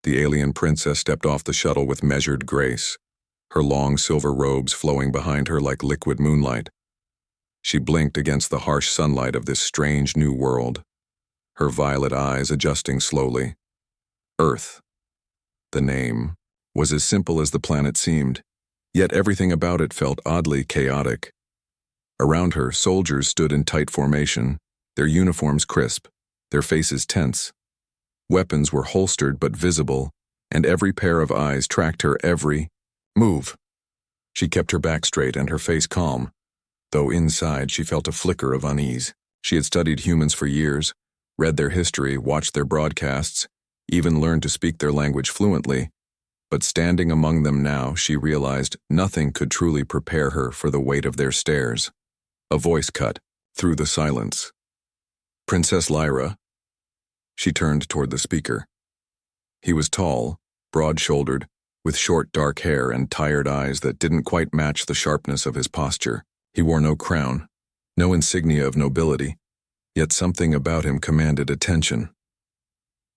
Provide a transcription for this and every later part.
The alien princess stepped off the shuttle with measured grace, her long silver robes flowing behind her like liquid moonlight. She blinked against the harsh sunlight of this strange new world, her violet eyes adjusting slowly. Earth. The name was as simple as the planet seemed, yet everything about it felt oddly chaotic. Around her, soldiers stood in tight formation, their uniforms crisp, their faces tense. Weapons were holstered but visible, and every pair of eyes tracked her every move. She kept her back straight and her face calm, though inside she felt a flicker of unease. She had studied humans for years, read their history, watched their broadcasts, even learned to speak their language fluently, but standing among them now, she realized nothing could truly prepare her for the weight of their stares. A voice cut through the silence. "Princess Lyra." She turned toward the speaker. He was tall, broad-shouldered, with short dark hair and tired eyes that didn't quite match the sharpness of his posture. He wore no crown, no insignia of nobility, yet something about him commanded attention.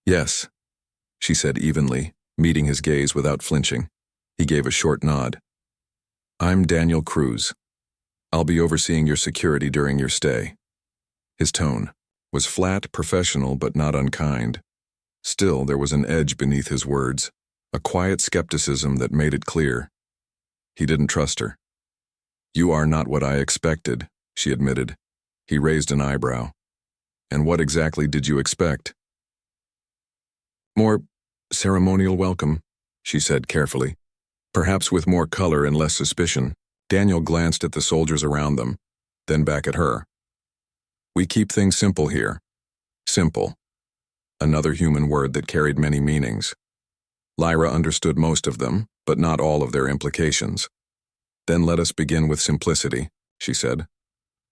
"Yes," she said evenly, meeting his gaze without flinching. He gave a short nod. "I'm Daniel Cruz. I'll be overseeing your security during your stay." His tone was flat, professional, but not unkind. Still, there was an edge beneath his words, a quiet skepticism that made it clear. He didn't trust her. "You are not what I expected," she admitted. He raised an eyebrow. "And what exactly did you expect?" "More ceremonial welcome," she said carefully, perhaps with more color and less suspicion. Daniel glanced at the soldiers around them, then back at her. "We keep things simple here." Simple. Another human word that carried many meanings. Lyra understood most of them, but not all of their implications. "Then let us begin with simplicity," she said.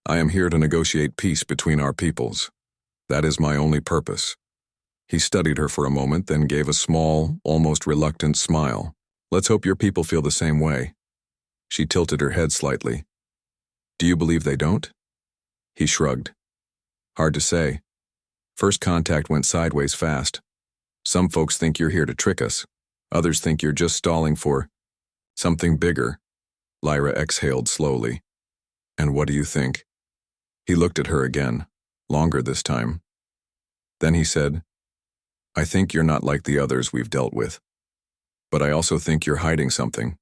"I am here to negotiate peace between our peoples. That is my only purpose." He studied her for a moment, then gave a small, almost reluctant smile. "Let's hope your people feel the same way." She tilted her head slightly. "Do you believe they don't?" He shrugged. "Hard to say. First contact went sideways fast. Some folks think you're here to trick us. Others think you're just stalling for something bigger." Lyra exhaled slowly. "And what do you think?" He looked at her again, longer this time. Then he said, "I think you're not like the others we've dealt with. But I also think you're hiding something."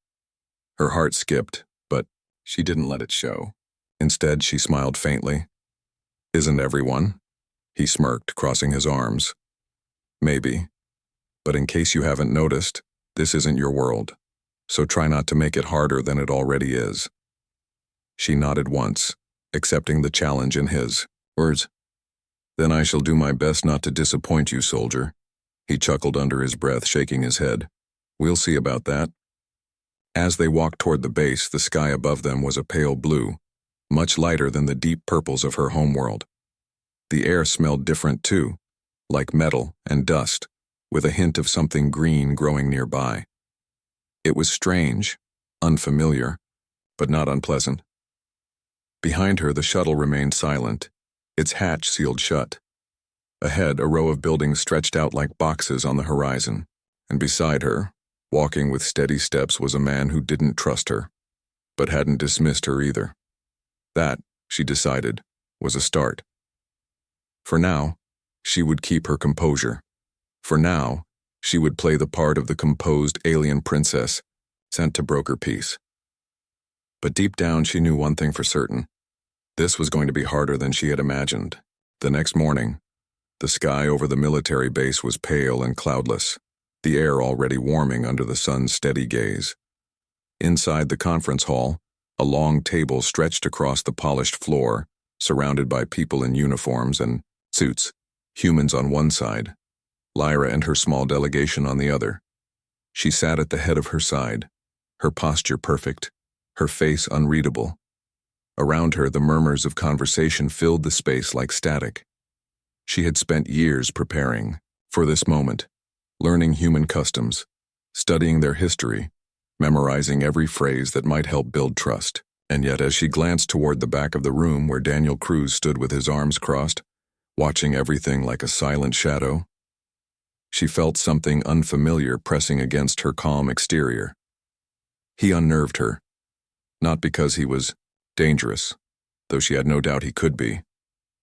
Her heart skipped, but she didn't let it show. Instead, she smiled faintly. "Isn't everyone?" He smirked, crossing his arms. "Maybe. But in case you haven't noticed, this isn't your world. So try not to make it harder than it already is." She nodded once, accepting the challenge in his words. "Then I shall do my best not to disappoint you, soldier." He chuckled under his breath, shaking his head. "We'll see about that." As they walked toward the base, the sky above them was a pale blue, much lighter than the deep purples of her homeworld. The air smelled different too, like metal and dust, with a hint of something green growing nearby. It was strange, unfamiliar, but not unpleasant. Behind her, the shuttle remained silent, its hatch sealed shut. Ahead, a row of buildings stretched out like boxes on the horizon, and beside her, walking with steady steps, was a man who didn't trust her, but hadn't dismissed her either. That, she decided, was a start. For now, she would keep her composure. For now, she would play the part of the composed alien princess sent to broker peace. But deep down, she knew one thing for certain. This was going to be harder than she had imagined. The next morning, the sky over the military base was pale and cloudless, the air already warming under the sun's steady gaze. Inside the conference hall, a long table stretched across the polished floor, surrounded by people in uniforms and suits, humans on one side, Lyra and her small delegation on the other. She sat at the head of her side, her posture perfect, her face unreadable. Around her, the murmurs of conversation filled the space like static. She had spent years preparing for this moment, learning human customs, studying their history, memorizing every phrase that might help build trust. And yet, as she glanced toward the back of the room where Daniel Cruz stood with his arms crossed, watching everything like a silent shadow, She felt something unfamiliar pressing against her calm exterior. He unnerved her, not because he was dangerous, though she had no doubt he could be,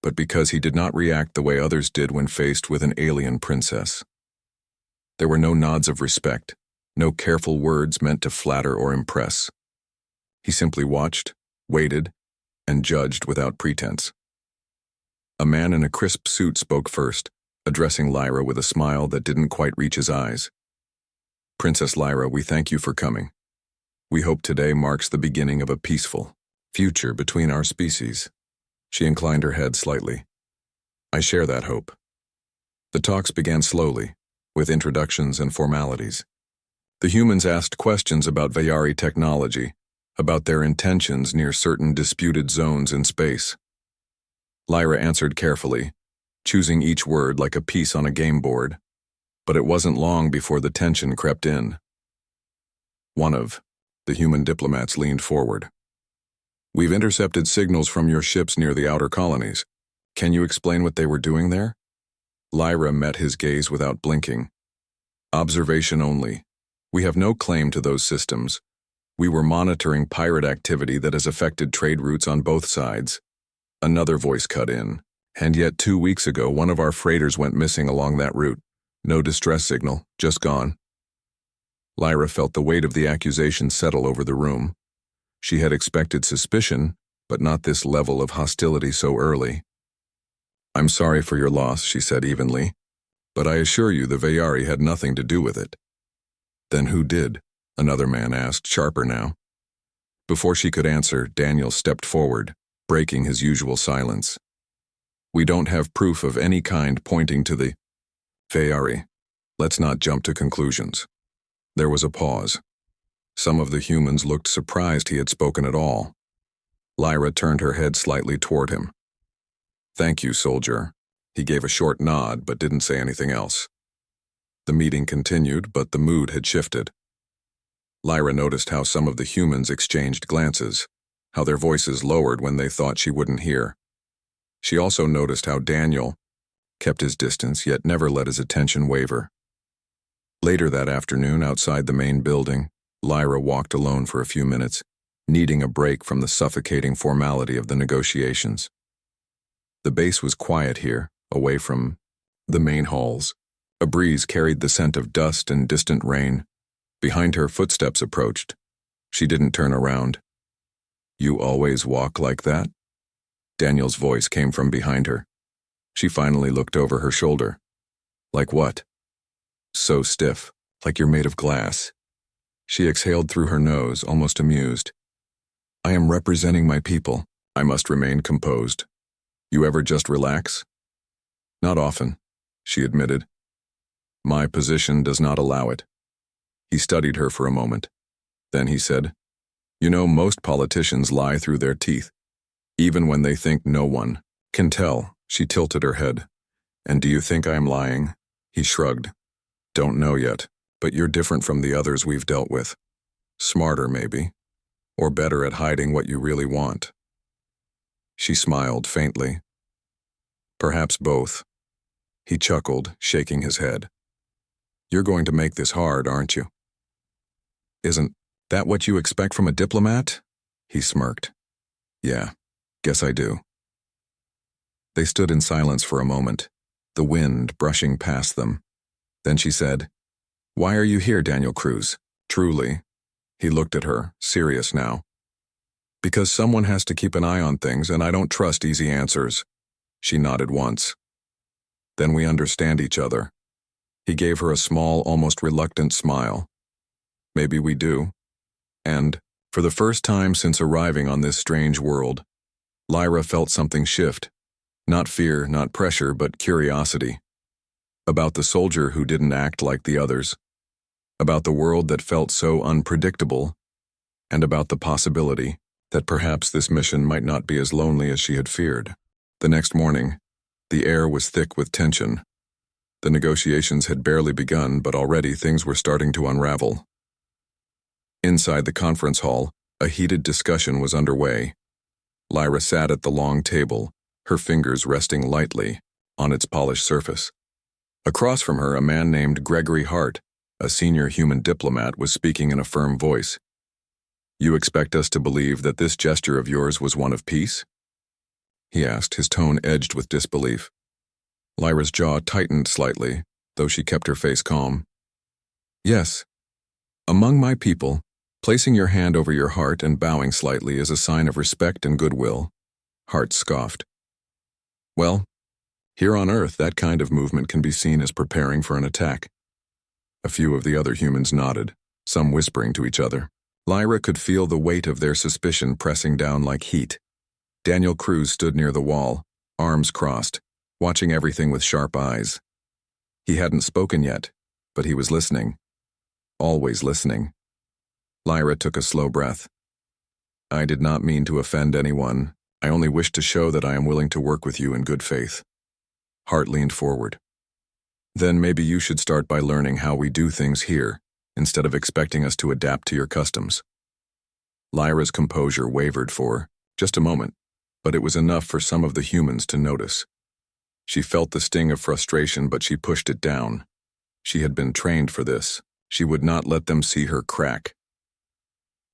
but because he did not react the way others did when faced with an alien princess. There were no nods of respect, no careful words meant to flatter or impress. He simply watched, waited, and judged without pretense. A man in a crisp suit spoke first, addressing Lyra with a smile that didn't quite reach his eyes. "Princess Lyra, we thank you for coming. We hope today marks the beginning of a peaceful future between our species." She inclined her head slightly. "I share that hope." The talks began slowly, with introductions and formalities. The humans asked questions about Vayari technology, about their intentions near certain disputed zones in space. Lyra answered carefully, choosing each word like a piece on a game board, but it wasn't long before the tension crept in. One of the human diplomats leaned forward. "We've intercepted signals from your ships near the outer colonies. Can you explain what they were doing there?" Lyra met his gaze without blinking. "Observation only. We have no claim to those systems. We were monitoring pirate activity that has affected trade routes on both sides." Another voice cut in. "And yet 2 weeks ago, one of our freighters went missing along that route. No distress signal, just gone." Lyra felt the weight of the accusation settle over the room. She had expected suspicion, but not this level of hostility so early. "I'm sorry for your loss," she said evenly, "but I assure you the Vayari had nothing to do with it." "Then who did?" another man asked, sharper now. Before she could answer, Daniel stepped forward, breaking his usual silence. "We don't have proof of any kind pointing to the Vayari. Let's not jump to conclusions." There was a pause. Some of the humans looked surprised he had spoken at all. Lyra turned her head slightly toward him. "Thank you, soldier." He gave a short nod but didn't say anything else. The meeting continued, but the mood had shifted. Lyra noticed how some of the humans exchanged glances, how their voices lowered when they thought she wouldn't hear. She also noticed how Daniel kept his distance yet never let his attention waver. Later that afternoon, outside the main building, Lyra walked alone for a few minutes, needing a break from the suffocating formality of the negotiations. The base was quiet here, away from the main halls. A breeze carried the scent of dust and distant rain. Behind her, footsteps approached. She didn't turn around. "You always walk like that?" Daniel's voice came from behind her. She finally looked over her shoulder. "Like what?" "So stiff, like you're made of glass." She exhaled through her nose, almost amused. "I am representing my people. I must remain composed. You ever just relax?" "Not often," she admitted. "My position does not allow it." He studied her for a moment. Then he said, "You know, most politicians lie through their teeth, even when they think no one can tell." She tilted her head. "And do you think I am lying?" He shrugged. "Don't know yet, but you're different from the others we've dealt with. Smarter, maybe, or better at hiding what you really want." She smiled faintly. "Perhaps both." He chuckled, shaking his head. "You're going to make this hard, aren't you?" "Isn't that what you expect from a diplomat?" He smirked. "Yeah, guess I do." They stood in silence for a moment, the wind brushing past them. Then she said, "Why are you here, Daniel Cruz? Truly." He looked at her, serious now. "Because someone has to keep an eye on things, and I don't trust easy answers." She nodded once. "Then we understand each other." He gave her a small, almost reluctant smile. "Maybe we do." And, for the first time since arriving on this strange world, Lyra felt something shift. Not fear, not pressure, but curiosity. About the soldier who didn't act like the others. About the world that felt so unpredictable. And about the possibility that perhaps this mission might not be as lonely as she had feared. The next morning, the air was thick with tension. The negotiations had barely begun, but already things were starting to unravel. Inside the conference hall, a heated discussion was underway. Lyra sat at the long table, her fingers resting lightly on its polished surface. Across from her, a man named Gregory Hart, a senior human diplomat, was speaking in a firm voice. "You expect us to believe that this gesture of yours was one of peace?" he asked, his tone edged with disbelief. Lyra's jaw tightened slightly, though she kept her face calm. "Yes. Among my people, placing your hand over your heart and bowing slightly is a sign of respect and goodwill," Hart scoffed. "Well, here on Earth, that kind of movement can be seen as preparing for an attack." A few of the other humans nodded, some whispering to each other. Lyra could feel the weight of their suspicion pressing down like heat. Daniel Cruz stood near the wall, arms crossed, watching everything with sharp eyes. He hadn't spoken yet, but he was listening. Always listening. Lyra took a slow breath. "I did not mean to offend anyone. I only wished to show that I am willing to work with you in good faith." Hart leaned forward. "Then maybe you should start by learning how we do things here, instead of expecting us to adapt to your customs." Lyra's composure wavered for just a moment, but it was enough for some of the humans to notice. She felt the sting of frustration, but she pushed it down. She had been trained for this. She would not let them see her crack.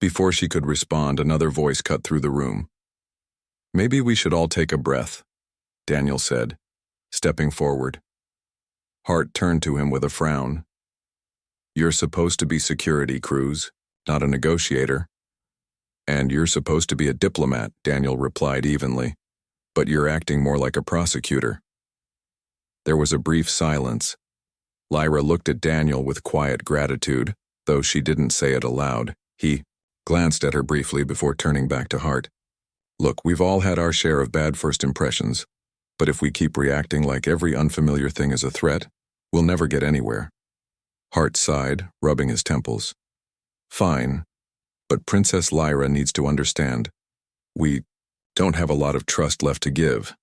Before she could respond, another voice cut through the room. "Maybe we should all take a breath," Daniel said, stepping forward. Hart turned to him with a frown. "You're supposed to be security, Cruz, not a negotiator." "And you're supposed to be a diplomat," Daniel replied evenly, "but you're acting more like a prosecutor." There was a brief silence. Lyra looked at Daniel with quiet gratitude, though she didn't say it aloud. He glanced at her briefly before turning back to Hart. "Look, we've all had our share of bad first impressions, but if we keep reacting like every unfamiliar thing is a threat, we'll never get anywhere." Hart sighed, rubbing his temples. "Fine, but Princess Lyra needs to understand. We don't have a lot of trust left to give."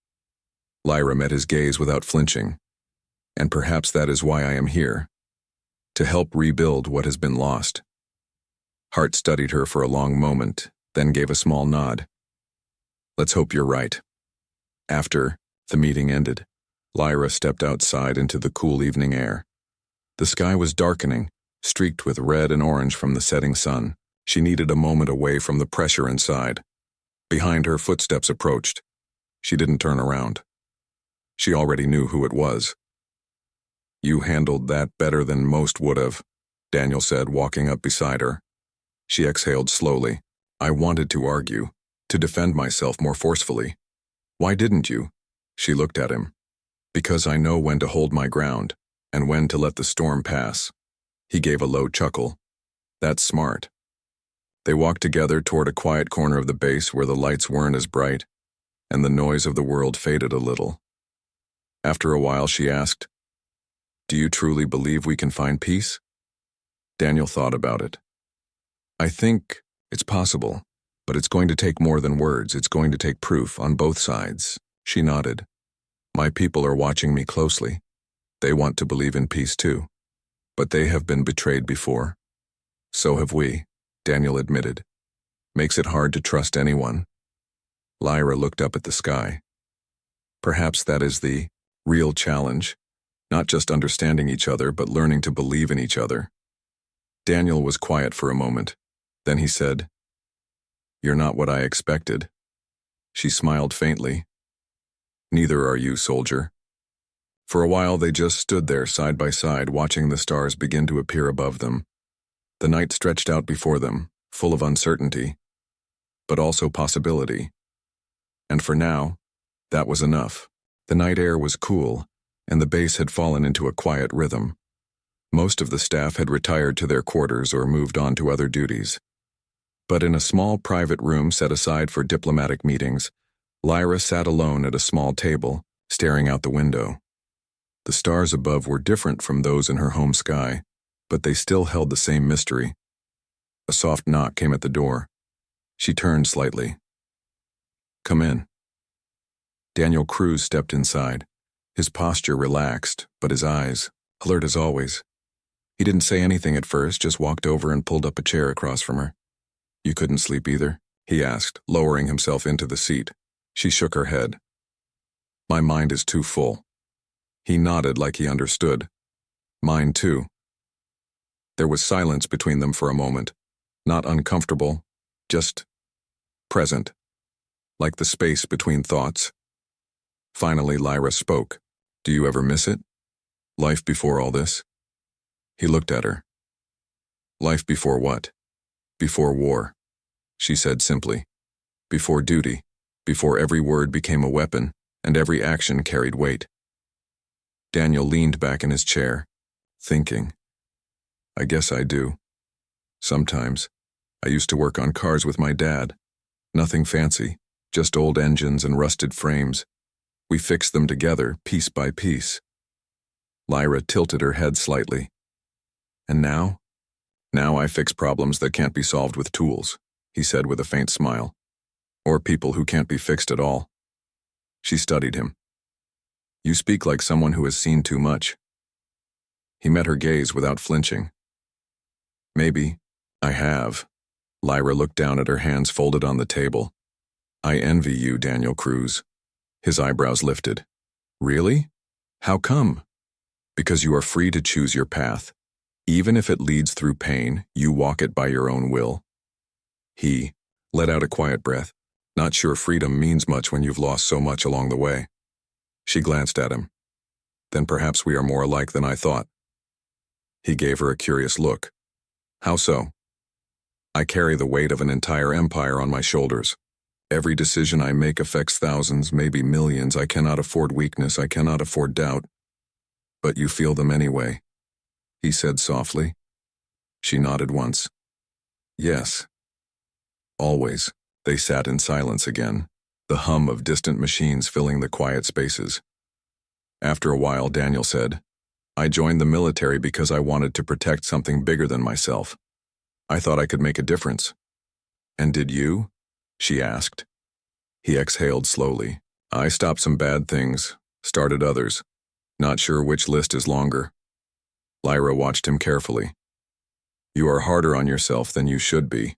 Lyra met his gaze without flinching. "And perhaps that is why I am here, to help rebuild what has been lost." Hart studied her for a long moment, then gave a small nod. "Let's hope you're right." After the meeting ended, Lyra stepped outside into the cool evening air. The sky was darkening, streaked with red and orange from the setting sun. She needed a moment away from the pressure inside. Behind her, footsteps approached. She didn't turn around. She already knew who it was. "You handled that better than most would have," Daniel said, walking up beside her. She exhaled slowly. "I wanted to argue, to defend myself more forcefully." "Why didn't you?" She looked at him. "Because I know when to hold my ground, and when to let the storm pass." He gave a low chuckle. "That's smart." They walked together toward a quiet corner of the base where the lights weren't as bright, and the noise of the world faded a little. After a while, she asked, "Do you truly believe we can find peace?" Daniel thought about it. "I think it's possible, but it's going to take more than words. It's going to take proof on both sides." She nodded. "My people are watching me closely. They want to believe in peace too, but they have been betrayed before." "So have we," Daniel admitted. "Makes it hard to trust anyone." Lyra looked up at the sky. "Perhaps that is the real challenge, not just understanding each other, but learning to believe in each other." Daniel was quiet for a moment. Then he said, "You're not what I expected." She smiled faintly. "Neither are you, soldier." For a while they just stood there side by side, watching the stars begin to appear above them. The night stretched out before them, full of uncertainty, but also possibility. And for now, that was enough. The night air was cool, and the base had fallen into a quiet rhythm. Most of the staff had retired to their quarters or moved on to other duties. But in a small private room set aside for diplomatic meetings, Lyra sat alone at a small table, staring out the window. The stars above were different from those in her home sky, but they still held the same mystery. A soft knock came at the door. She turned slightly. "Come in." Daniel Cruz stepped inside, his posture relaxed, but his eyes alert as always. He didn't say anything at first, just walked over and pulled up a chair across from her. "You couldn't sleep either?" he asked, lowering himself into the seat. She shook her head. "My mind is too full." He nodded like he understood. Mine too. There was silence between them for a moment. Not uncomfortable, just present. Like the space between thoughts. Finally, Lyra spoke. Do you ever miss it? Life before all this? He looked at her. Life before what? Before war, she said simply. Before duty, before every word became a weapon and every action carried weight. Daniel leaned back in his chair, thinking. I guess I do. Sometimes. I used to work on cars with my dad. Nothing fancy, just old engines and rusted frames. We fixed them together, piece by piece. Lyra tilted her head slightly. And now? Now I fix problems that can't be solved with tools, he said with a faint smile. Or people who can't be fixed at all. She studied him. You speak like someone who has seen too much. He met her gaze without flinching. Maybe. I have. Lyra looked down at her hands folded on the table. I envy you, Daniel Cruz. His eyebrows lifted. Really? How come? Because you are free to choose your path. Even if it leads through pain, you walk it by your own will. He let out a quiet breath, not sure freedom means much when you've lost so much along the way. She glanced at him. Then perhaps we are more alike than I thought. He gave her a curious look. How so? I carry the weight of an entire empire on my shoulders. Every decision I make affects thousands, maybe millions. I cannot afford weakness. I cannot afford doubt. But you feel them anyway, he said softly. She nodded once. Yes. Always. They sat in silence again, the hum of distant machines filling the quiet spaces. After a while, Daniel said, I joined the military because I wanted to protect something bigger than myself. I thought I could make a difference. And did you? She asked. He exhaled slowly. I stopped some bad things, started others. Not sure which list is longer. Lyra watched him carefully. You are harder on yourself than you should be.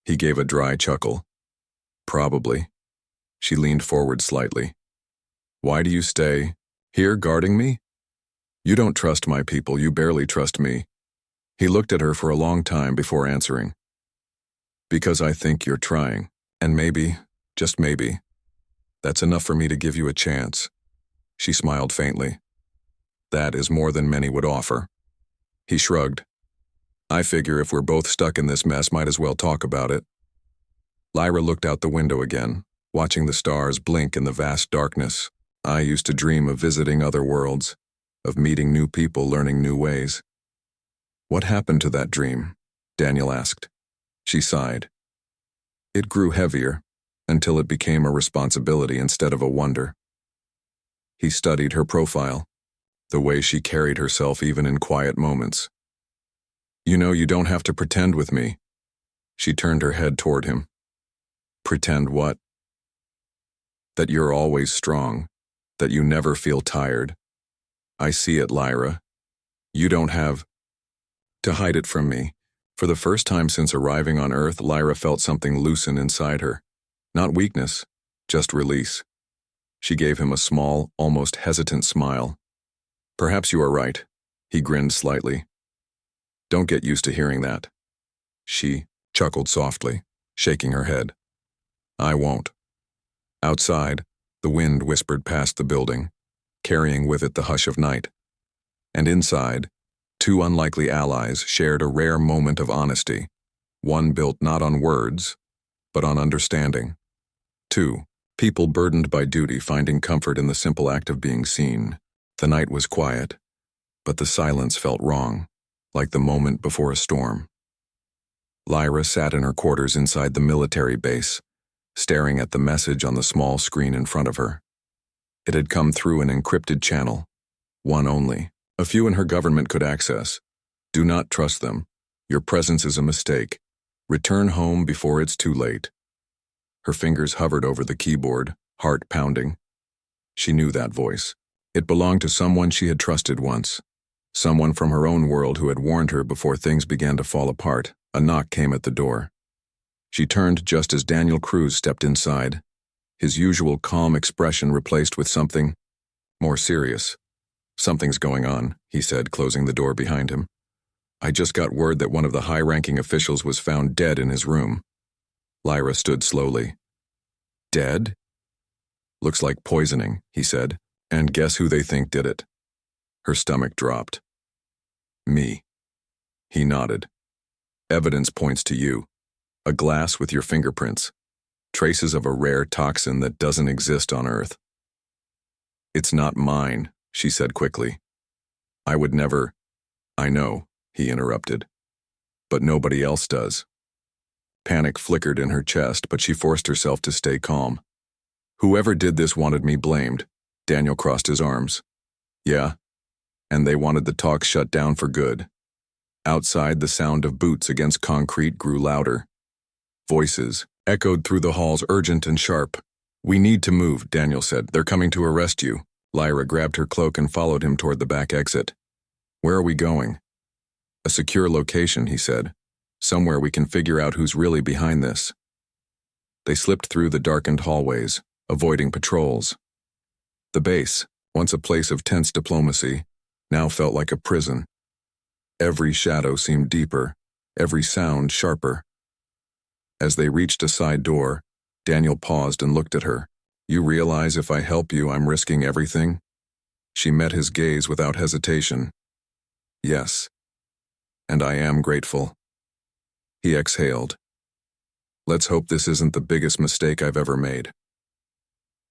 He gave a dry chuckle. Probably. She leaned forward slightly. Why do you stay here guarding me? You don't trust my people, you barely trust me. He looked at her for a long time before answering. Because I think you're trying, and maybe, just maybe, that's enough for me to give you a chance. She smiled faintly. That is more than many would offer. He shrugged. I figure if we're both stuck in this mess, might as well talk about it. Lyra looked out the window again, watching the stars blink in the vast darkness. I used to dream of visiting other worlds, of meeting new people, learning new ways. What happened to that dream? Daniel asked. She sighed. It grew heavier, until it became a responsibility instead of a wonder. He studied her profile, the way she carried herself even in quiet moments. You know, you don't have to pretend with me. She turned her head toward him. Pretend what? That you're always strong, that you never feel tired. I see it, Lyra. You don't have to hide it from me. For the first time since arriving on Earth, Lyra felt something loosen inside her. Not weakness, just release. She gave him a small, almost hesitant smile. Perhaps you are right. He grinned slightly. Don't get used to hearing that. She chuckled softly, shaking her head. I won't. Outside, the wind whispered past the building, carrying with it the hush of night. And inside, two unlikely allies shared a rare moment of honesty, one built not on words, but on understanding. Two, people burdened by duty finding comfort in the simple act of being seen. The night was quiet, but the silence felt wrong, like the moment before a storm. Lyra sat in her quarters inside the military base, staring at the message on the small screen in front of her. It had come through an encrypted channel, one only. A few in her government could access. Do not trust them. Your presence is a mistake. Return home before it's too late. Her fingers hovered over the keyboard, heart pounding. She knew that voice. It belonged to someone she had trusted once. Someone from her own world who had warned her before things began to fall apart. A knock came at the door. She turned just as Daniel Cruz stepped inside, his usual calm expression replaced with something more serious. Something's going on, he said, closing the door behind him. I just got word that one of the high-ranking officials was found dead in his room. Lyra stood slowly. Dead? Looks like poisoning, he said. And guess who they think did it? Her stomach dropped. Me. He nodded. Evidence points to you. A glass with your fingerprints. Traces of a rare toxin that doesn't exist on Earth. It's not mine, she said quickly. I would never... I know, he interrupted. But nobody else does. Panic flickered in her chest, but she forced herself to stay calm. Whoever did this wanted me blamed. Daniel crossed his arms. Yeah, and they wanted the talk shut down for good. Outside, the sound of boots against concrete grew louder. Voices echoed through the halls, urgent and sharp. We need to move, Daniel said. They're coming to arrest you. Lyra grabbed her cloak and followed him toward the back exit. Where are we going? A secure location, he said. Somewhere we can figure out who's really behind this. They slipped through the darkened hallways, avoiding patrols. The base, once a place of tense diplomacy, now felt like a prison. Every shadow seemed deeper, every sound sharper. As they reached a side door, Daniel paused and looked at her. You realize if I help you, I'm risking everything? She met his gaze without hesitation. Yes. And I am grateful. He exhaled. Let's hope this isn't the biggest mistake I've ever made.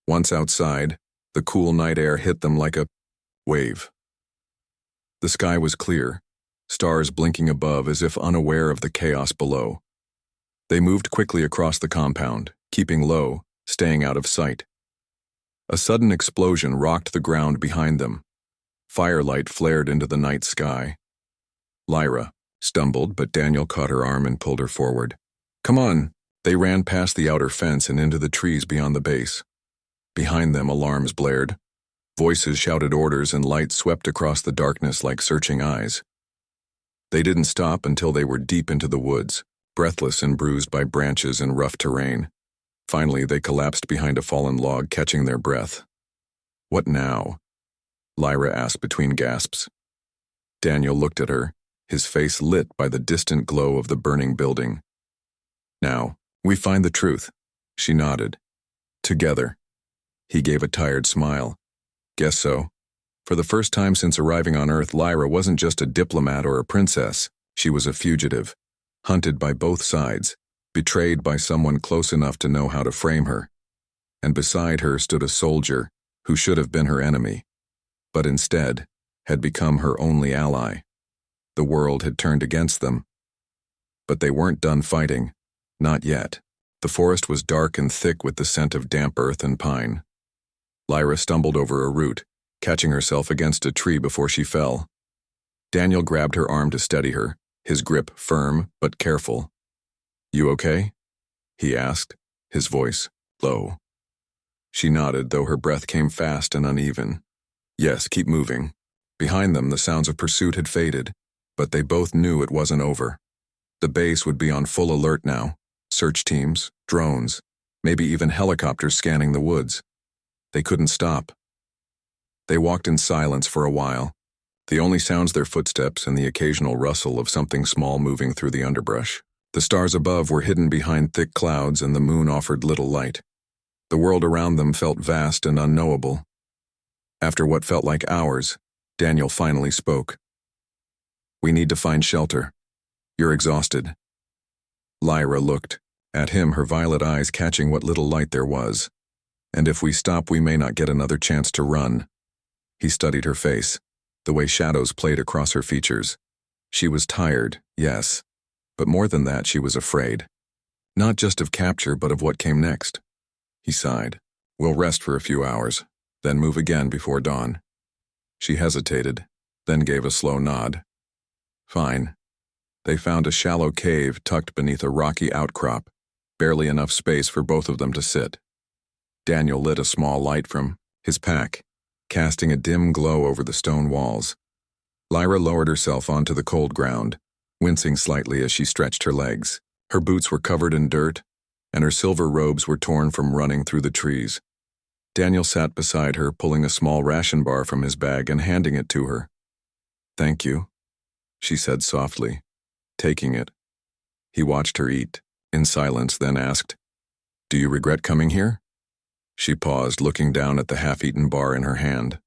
Once outside, the cool night air hit them like a wave. The sky was clear, stars blinking above as if unaware of the chaos below. They moved quickly across the compound, keeping low, staying out of sight. A sudden explosion rocked the ground behind them. Firelight flared into the night sky. Lyra stumbled, but Daniel caught her arm and pulled her forward. Come on! They ran past the outer fence and into the trees beyond the base. Behind them, alarms blared. Voices shouted orders and light swept across the darkness like searching eyes. They didn't stop until they were deep into the woods, breathless and bruised by branches and rough terrain. Finally, they collapsed behind a fallen log, catching their breath. What now? Lyra asked between gasps. Daniel looked at her, his face lit by the distant glow of the burning building. Now, we find the truth. She nodded. Together. He gave a tired smile. Guess so. For the first time since arriving on Earth, Lyra wasn't just a diplomat or a princess. She was a fugitive, hunted by both sides, betrayed by someone close enough to know how to frame her. And beside her stood a soldier who should have been her enemy, but instead had become her only ally. The world had turned against them. But they weren't done fighting. Not yet. The forest was dark and thick with the scent of damp earth and pine. Lyra stumbled over a root, catching herself against a tree before she fell. Daniel grabbed her arm to steady her, his grip firm but careful. You okay? He asked, his voice low. She nodded, though her breath came fast and uneven. Yes, keep moving. Behind them, the sounds of pursuit had faded, but they both knew it wasn't over. The base would be on full alert now. Search teams, drones, maybe even helicopters scanning the woods. They couldn't stop. They walked in silence for a while, the only sounds their footsteps and the occasional rustle of something small moving through the underbrush. The stars above were hidden behind thick clouds and the moon offered little light. The world around them felt vast and unknowable. After what felt like hours, Daniel finally spoke. We need to find shelter. You're exhausted. Lyra looked at him, her violet eyes catching what little light there was. And if we stop, we may not get another chance to run. He studied her face, the way shadows played across her features. She was tired, yes, but more than that, she was afraid. Not just of capture, but of what came next. He sighed. We'll rest for a few hours, then move again before dawn. She hesitated, then gave a slow nod. Fine. They found a shallow cave tucked beneath a rocky outcrop, barely enough space for both of them to sit. Daniel lit a small light from his pack, casting a dim glow over the stone walls. Lyra lowered herself onto the cold ground, wincing slightly as she stretched her legs. Her boots were covered in dirt, and her silver robes were torn from running through the trees. Daniel sat beside her, pulling a small ration bar from his bag and handing it to her. "Thank you," she said softly, taking it. He watched her eat, in silence, then asked, "Do you regret coming here?" She paused, looking down at the half-eaten bar in her hand.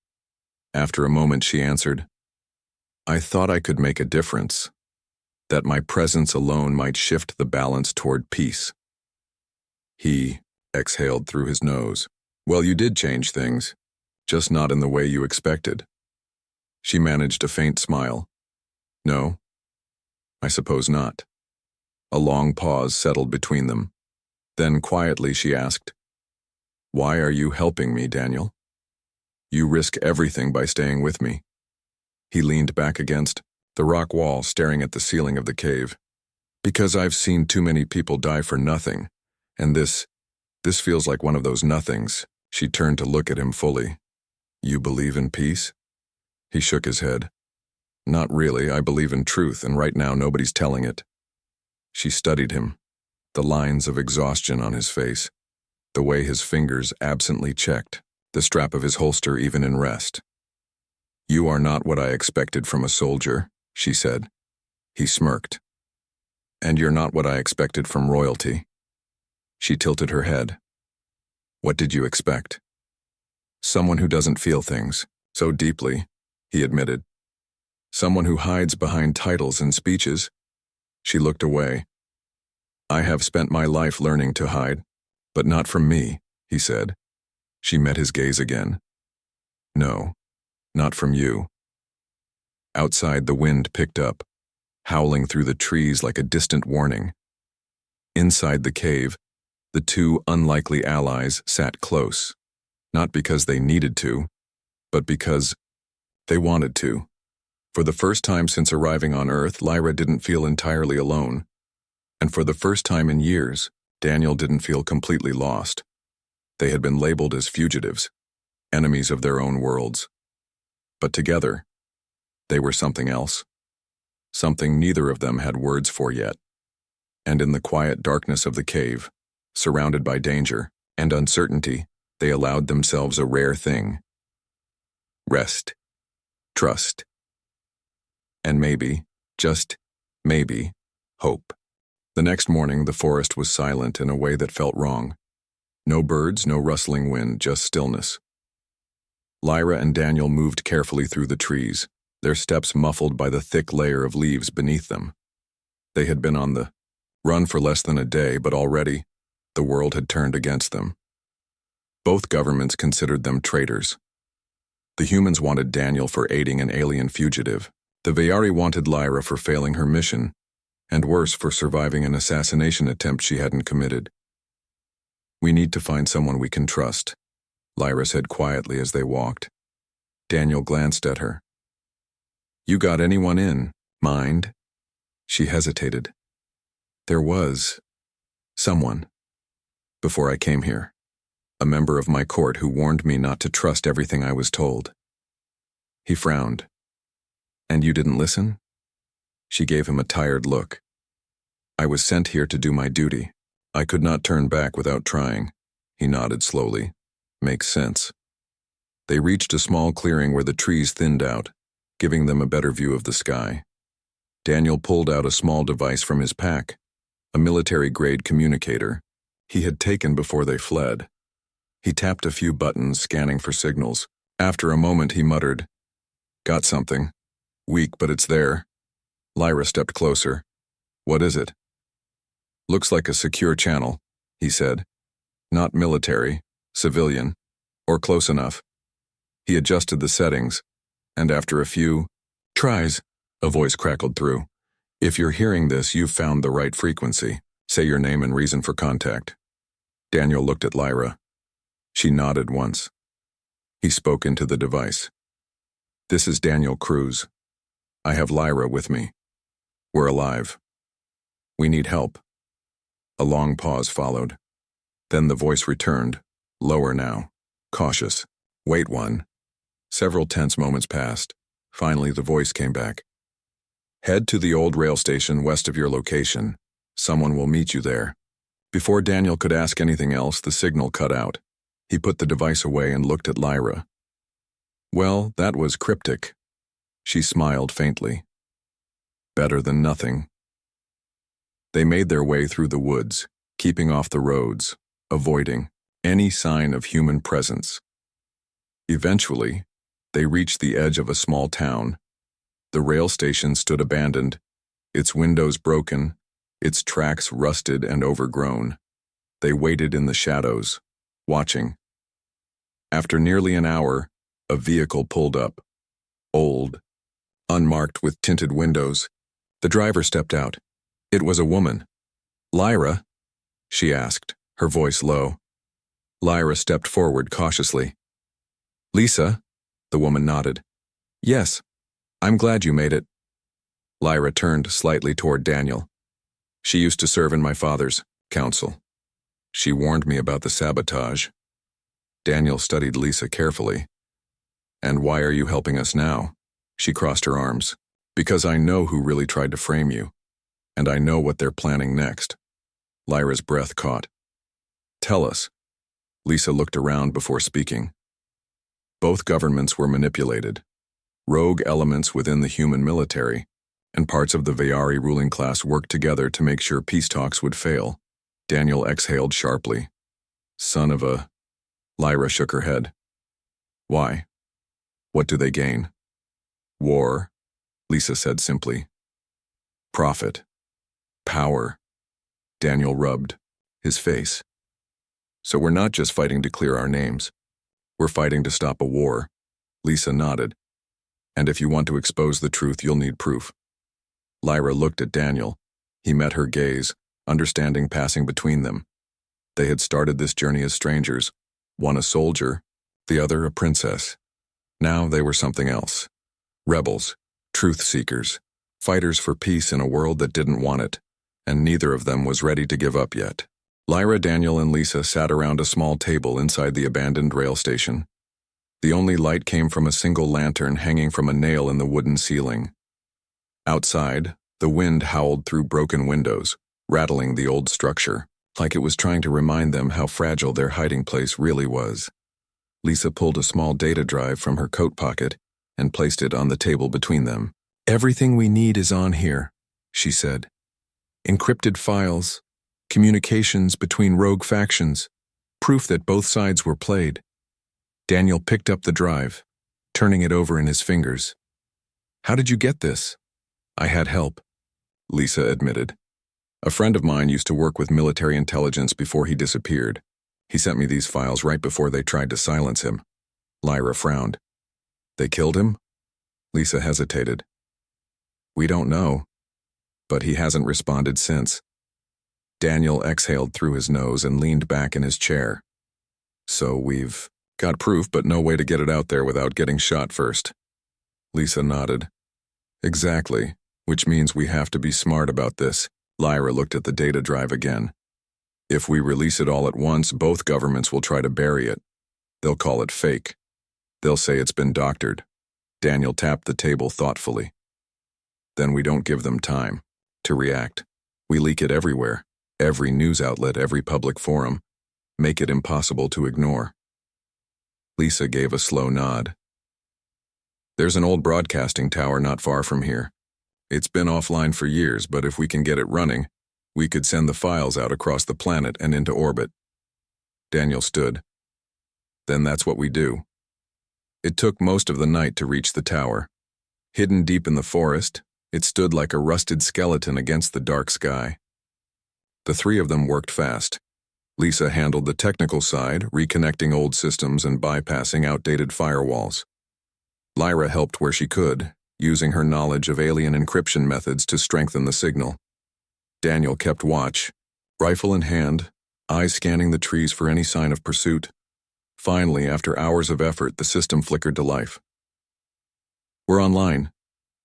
After a moment, she answered, "I thought I could make a difference, that my presence alone might shift the balance toward peace." He exhaled through his nose. "Well, you did change things, just not in the way you expected." She managed a faint smile. "No, I suppose not." A long pause settled between them. Then quietly she asked, "Why are you helping me, Daniel? You risk everything by staying with me." He leaned back against the rock wall, staring at the ceiling of the cave. "Because I've seen too many people die for nothing, and this feels like one of those nothings." She turned to look at him fully. "You believe in peace?" He shook his head. "Not really. I believe in truth, and right now nobody's telling it." She studied him, the lines of exhaustion on his face, the way his fingers absently checked the strap of his holster even in rest. "You are not what I expected from a soldier," she said. He smirked. "And you're not what I expected from royalty." She tilted her head. "What did you expect?" "Someone who doesn't feel things so deeply," he admitted. "Someone who hides behind titles and speeches." She looked away. "I have spent my life learning to hide, but not from me," he said. She met his gaze again. "No, not from you." Outside, the wind picked up, howling through the trees like a distant warning. Inside the cave, the two unlikely allies sat close, not because they needed to, but because they wanted to. For the first time since arriving on Earth, Lyra didn't feel entirely alone. And for the first time in years, Daniel didn't feel completely lost. They had been labeled as fugitives, enemies of their own worlds. But together, they were something else. Something neither of them had words for yet. And in the quiet darkness of the cave, surrounded by danger and uncertainty, they allowed themselves a rare thing: rest, trust, and maybe, just maybe, hope. The next morning, the forest was silent in a way that felt wrong. No birds, no rustling wind, just stillness. Lyra and Daniel moved carefully through the trees, their steps muffled by the thick layer of leaves beneath them. They had been on the run for less than a day, but already the world had turned against them. Both governments considered them traitors. The humans wanted Daniel for aiding an alien fugitive. The Vayari wanted Lyra for failing her mission, and worse, for surviving an assassination attempt she hadn't committed. "We need to find someone we can trust," Lyra said quietly as they walked. Daniel glanced at her. "You got anyone in mind?" She hesitated. "There was someone before I came here. A member of my court who warned me not to trust everything I was told." He frowned. "And you didn't listen?" She gave him a tired look. "I was sent here to do my duty. I could not turn back without trying." He nodded slowly. "Makes sense." They reached a small clearing where the trees thinned out, giving them a better view of the sky. Daniel pulled out a small device from his pack, a military-grade communicator he had taken before they fled. He tapped a few buttons, scanning for signals. After a moment, he muttered, "Got something. Weak, but it's there." Lyra stepped closer. "What is it?" "Looks like a secure channel," he said. "Not military, civilian, or close enough." He adjusted the settings, and after a few tries, a voice crackled through. "If you're hearing this, you've found the right frequency. Say your name and reason for contact." Daniel looked at Lyra. She nodded once. He spoke into the device. "This is Daniel Cruz. I have Lyra with me. We're alive. We need help." A long pause followed. Then the voice returned, lower now, cautious. "Wait one." Several tense moments passed. Finally, the voice came back. "Head to the old rail station west of your location. Someone will meet you there." Before Daniel could ask anything else, the signal cut out. He put the device away and looked at Lyra. Well, that was cryptic. She smiled faintly. Better than nothing. They made their way through the woods, keeping off the roads, avoiding any sign of human presence. Eventually, they reached the edge of a small town. The rail station stood abandoned, its windows broken, its tracks rusted and overgrown. They waited in the shadows, watching. After nearly an hour, a vehicle pulled up. Old, unmarked with tinted windows. The driver stepped out. It was a woman. "Lyra?" she asked, her voice low. Lyra stepped forward cautiously. "Lisa?" The woman nodded. "Yes, I'm glad you made it." Lyra turned slightly toward Daniel. "She used to serve in my father's council. She warned me about the sabotage." Daniel studied Lisa carefully. "And why are you helping us now?" She crossed her arms. "Because I know who really tried to frame you. And I know what they're planning next." Lyra's breath caught. "Tell us." Lisa looked around before speaking. Both governments were manipulated. Rogue elements within the human military and parts of the Vayari ruling class worked together to make sure peace talks would fail. Daniel exhaled sharply. "Son of a..." Lyra shook her head. "Why? What do they gain?" "War," Lisa said simply. "Profit. Power." Daniel rubbed his face. "So we're not just fighting to clear our names. We're fighting to stop a war." Lisa nodded. "And if you want to expose the truth, you'll need proof." Lyra looked at Daniel. He met her gaze, understanding passing between them. They had started this journey as strangers, one a soldier, the other a princess. Now they were something else. Rebels, truth seekers, fighters for peace in a world that didn't want it, and neither of them was ready to give up yet. Lyra, Daniel, and Lisa sat around a small table inside the abandoned rail station. The only light came from a single lantern hanging from a nail in the wooden ceiling. Outside, the wind howled through broken windows, rattling the old structure, like it was trying to remind them how fragile their hiding place really was. Lisa pulled a small data drive from her coat pocket and placed it on the table between them. "Everything we need is on here," she said. "Encrypted files, communications between rogue factions, proof that both sides were played." Daniel picked up the drive, turning it over in his fingers. "How did you get this?" "I had help," Lisa admitted. "A friend of mine used to work with military intelligence before he disappeared. He sent me these files right before they tried to silence him." Lyra frowned. "They killed him?" Lisa hesitated. "We don't know, but he hasn't responded since." Daniel exhaled through his nose and leaned back in his chair. "So we've got proof, but no way to get it out there without getting shot first." Lisa nodded. "Exactly, which means we have to be smart about this." Lyra looked at the data drive again. "If we release it all at once, both governments will try to bury it. They'll call it fake. They'll say it's been doctored." Daniel tapped the table thoughtfully. "Then we don't give them time to react. We leak it everywhere, every news outlet, every public forum. Make it impossible to ignore." Lisa gave a slow nod. "There's an old broadcasting tower not far from here. It's been offline for years, but if we can get it running, we could send the files out across the planet and into orbit." Daniel stood. "Then that's what we do." It took most of the night to reach the tower. Hidden deep in the forest, it stood like a rusted skeleton against the dark sky. The three of them worked fast. Lisa handled the technical side, reconnecting old systems and bypassing outdated firewalls. Lyra helped where she could, using her knowledge of alien encryption methods to strengthen the signal. Daniel kept watch, rifle in hand, eyes scanning the trees for any sign of pursuit. Finally, after hours of effort, the system flickered to life. "We're online,"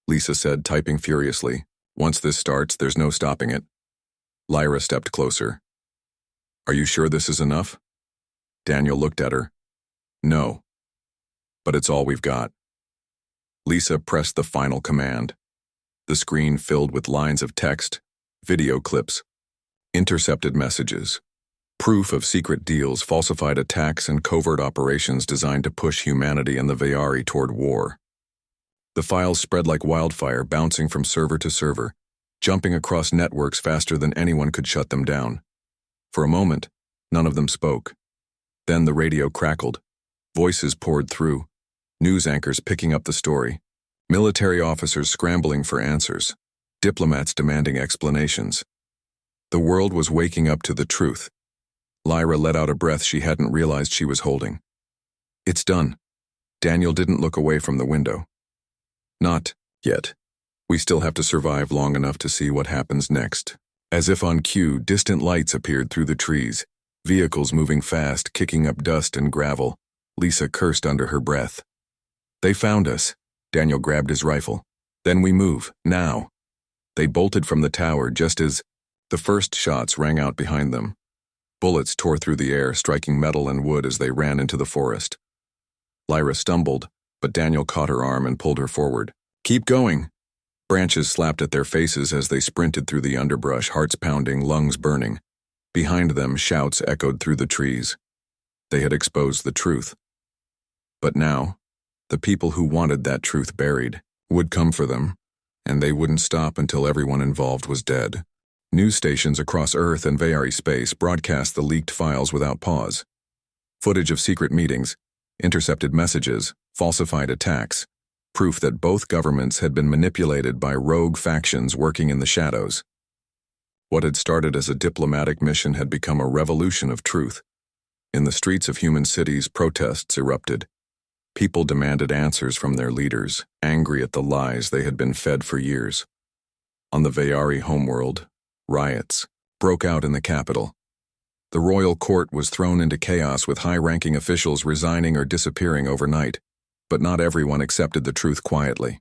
Lisa said, typing furiously. "Once this starts, there's no stopping it." Lyra stepped closer. "Are you sure this is enough?" Daniel looked at her. "No. But it's all we've got." Lisa pressed the final command. The screen filled with lines of text, video clips, intercepted messages. Proof of secret deals, falsified attacks, and covert operations designed to push humanity and the Vayari toward war. The files spread like wildfire, bouncing from server to server, jumping across networks faster than anyone could shut them down. For a moment, none of them spoke. Then the radio crackled. Voices poured through, news anchors picking up the story, military officers scrambling for answers, diplomats demanding explanations. The world was waking up to the truth. Lyra let out a breath she hadn't realized she was holding. It's done. Daniel didn't look away from the window. Not yet. We still have to survive long enough to see what happens next. As if on cue, distant lights appeared through the trees, vehicles moving fast, kicking up dust and gravel. Lisa cursed under her breath. They found us. Daniel grabbed his rifle. Then we move, now. They bolted from the tower just as the first shots rang out behind them. Bullets tore through the air, striking metal and wood as they ran into the forest. Lyra stumbled, but Daniel caught her arm and pulled her forward. Keep going! Branches slapped at their faces as they sprinted through the underbrush, hearts pounding, lungs burning. Behind them, shouts echoed through the trees. They had exposed the truth. But now, the people who wanted that truth buried would come for them, and they wouldn't stop until everyone involved was dead. News stations across Earth and Vayari space broadcast the leaked files without pause. Footage of secret meetings, intercepted messages, falsified attacks, proof that both governments had been manipulated by rogue factions working in the shadows. What had started as a diplomatic mission had become a revolution of truth. In the streets of human cities, protests erupted. People demanded answers from their leaders, angry at the lies they had been fed for years. On the Vayari homeworld, riots broke out in the capital. The royal court was thrown into chaos with high-ranking officials resigning or disappearing overnight, but not everyone accepted the truth quietly.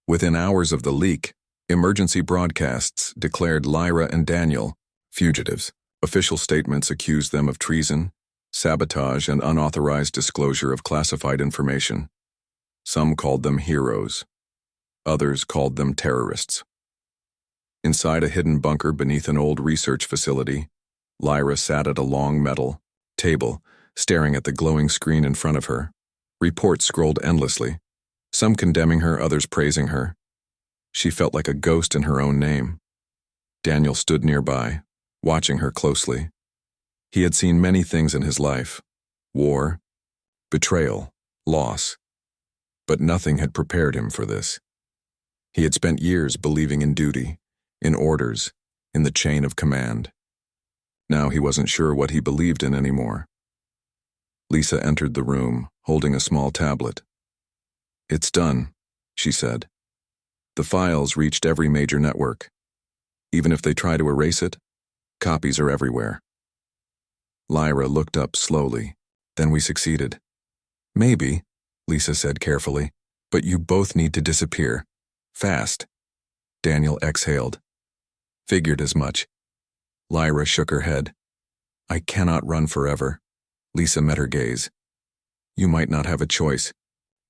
Within hours of the leak, emergency broadcasts declared Lyra and Daniel fugitives. Official statements accused them of treason, sabotage, and unauthorized disclosure of classified information. Some called them heroes. Others called them terrorists. Inside a hidden bunker beneath an old research facility, Lyra sat at a long metal table, staring at the glowing screen in front of her. Reports scrolled endlessly, some condemning her, others praising her. She felt like a ghost in her own name. Daniel stood nearby, watching her closely. He had seen many things in his life: war, betrayal, loss. But nothing had prepared him for this. He had spent years believing in duty, in orders, in the chain of command. Now he wasn't sure what he believed in anymore. Lisa entered the room, holding a small tablet. "It's done," she said. "The files reached every major network. Even if they try to erase it, copies are everywhere." Lyra looked up slowly. "Then we succeeded." "Maybe," Lisa said carefully, "but you both need to disappear. Fast." Daniel exhaled. "Figured as much." Lyra shook her head. "I cannot run forever." Lisa met her gaze. "You might not have a choice.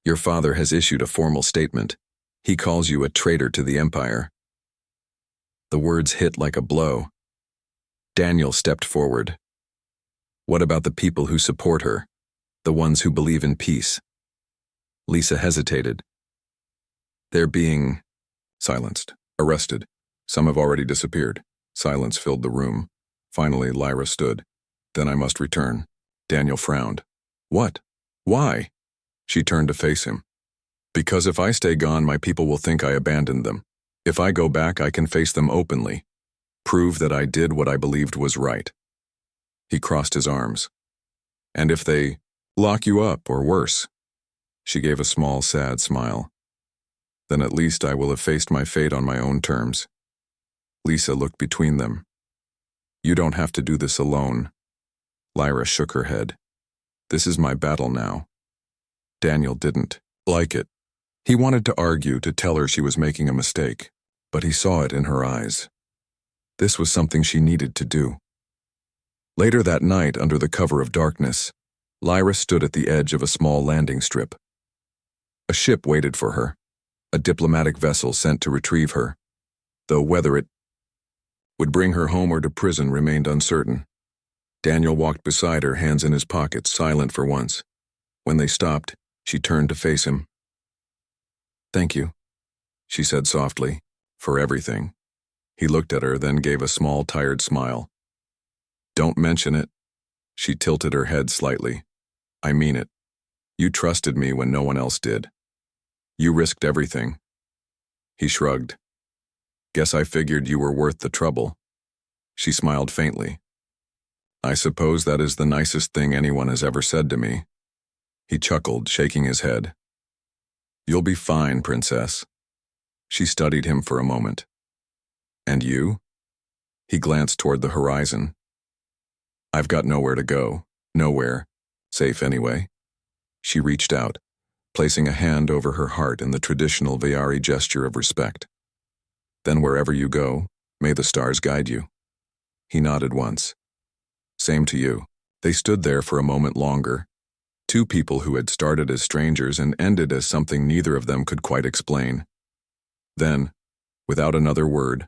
Your father has issued a formal statement. He calls you a traitor to the Empire." The words hit like a blow. Daniel stepped forward. "What about the people who support her? The ones who believe in peace?" Lisa hesitated. "They're being silenced, arrested. Some have already disappeared." Silence filled the room. Finally, Lyra stood. "Then I must return." Daniel frowned. "What? Why?" She turned to face him. "Because if I stay gone, my people will think I abandoned them. If I go back, I can face them openly. Prove that I did what I believed was right." He crossed his arms. "And if they lock you up, or worse?" She gave a small, sad smile. "Then at least I will have faced my fate on my own terms." Lisa looked between them. "You don't have to do this alone." Lyra shook her head. "This is my battle now." Daniel didn't like it. He wanted to argue, to tell her she was making a mistake, but he saw it in her eyes. This was something she needed to do. Later that night, under the cover of darkness, Lyra stood at the edge of a small landing strip. A ship waited for her, a diplomatic vessel sent to retrieve her, though whether it would bring her home or to prison remained uncertain. Daniel walked beside her, hands in his pockets, silent for once. When they stopped, she turned to face him. "Thank you," she said softly, "for everything." He looked at her, then gave a small, tired smile. "Don't mention it." She tilted her head slightly. "I mean it. You trusted me when no one else did. You risked everything." He shrugged. "Guess I figured you were worth the trouble." She smiled faintly. "I suppose that is the nicest thing anyone has ever said to me." He chuckled, shaking his head. "You'll be fine, Princess." She studied him for a moment. "And you?" He glanced toward the horizon. "I've got nowhere to go. Nowhere. Safe anyway." She reached out, placing a hand over her heart in the traditional Vayari gesture of respect. "Then wherever you go, may the stars guide you." He nodded once. "Same to you." They stood there for a moment longer. Two people who had started as strangers and ended as something neither of them could quite explain. Then, without another word,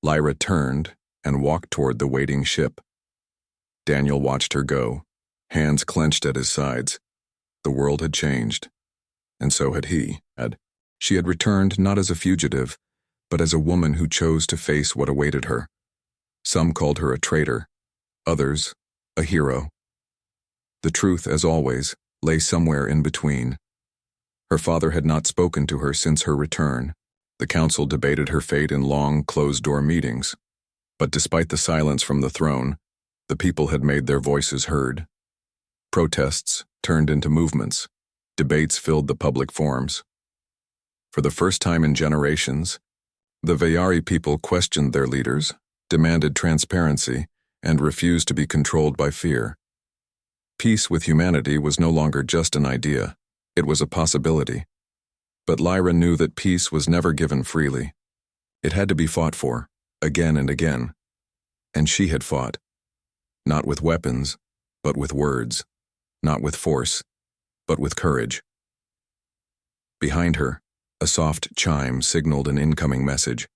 Lyra turned and walked toward the waiting ship. Daniel watched her go, hands clenched at his sides. The world had changed, and so had he. She had returned not as a fugitive, but as a woman who chose to face what awaited her. Some called her a traitor, others, a hero. The truth, as always, lay somewhere in between. Her father had not spoken to her since her return. The council debated her fate in long, closed-door meetings. But despite the silence from the throne, the people had made their voices heard. Protests turned into movements. Debates filled the public forums. For the first time in generations, the Vayari people questioned their leaders, demanded transparency, and refused to be controlled by fear. Peace with humanity was no longer just an idea, it was a possibility. But Lyra knew that peace was never given freely. It had to be fought for, again and again. And she had fought. Not with weapons, but with words. Not with force, but with courage. Behind her, a soft chime signaled an incoming message.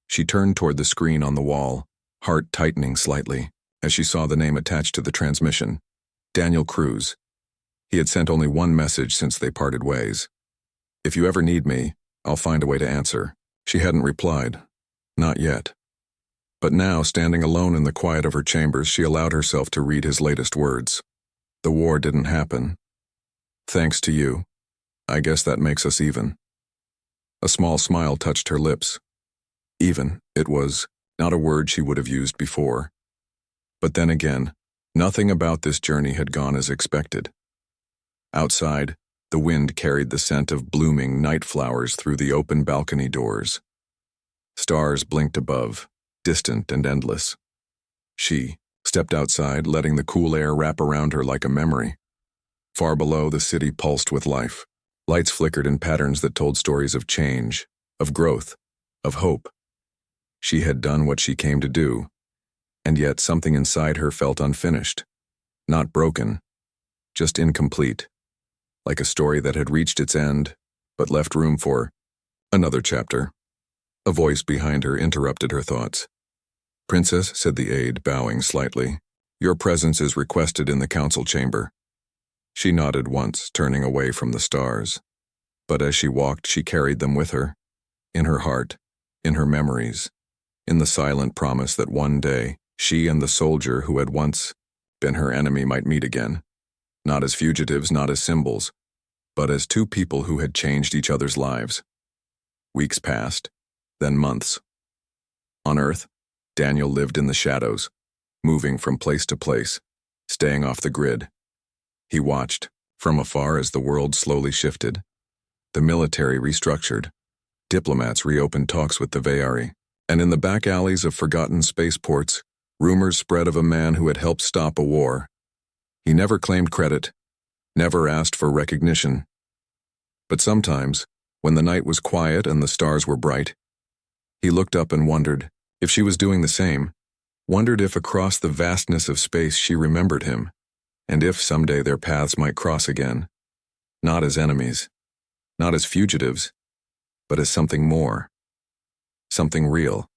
She turned toward the screen on the wall, heart tightening slightly, as she saw the name attached to the transmission. Daniel Cruz. He had sent only one message since they parted ways. "If you ever need me, I'll find a way to answer." She hadn't replied. Not yet. But now, standing alone in the quiet of her chambers, she allowed herself to read his latest words. "The war didn't happen. Thanks to you. I guess that makes us even." A small smile touched her lips. Even, it was not a word she would have used before. But then again, nothing about this journey had gone as expected. Outside, the wind carried the scent of blooming night flowers through the open balcony doors. Stars blinked above, distant and endless. She stepped outside, letting the cool air wrap around her like a memory. Far below, the city pulsed with life. Lights flickered in patterns that told stories of change, of growth, of hope. She had done what she came to do, and yet something inside her felt unfinished. Not broken, just incomplete. Like a story that had reached its end, but left room for another chapter. A voice behind her interrupted her thoughts. "Princess," said the aide, bowing slightly, "your presence is requested in the council chamber." She nodded once, turning away from the stars. But as she walked, she carried them with her, in her heart, in her memories, in the silent promise that one day, she and the soldier who had once been her enemy might meet again. Not as fugitives, not as symbols, but as two people who had changed each other's lives. Weeks passed, then months. On Earth, Daniel lived in the shadows, moving from place to place, staying off the grid. He watched, from afar as the world slowly shifted. The military restructured. Diplomats reopened talks with the Vayari. And in the back alleys of forgotten spaceports, rumors spread of a man who had helped stop a war. He never claimed credit, never asked for recognition. But sometimes, when the night was quiet and the stars were bright, he looked up and wondered if she was doing the same, wondered if across the vastness of space she remembered him, and if someday their paths might cross again, not as enemies, not as fugitives, but as something more, something real.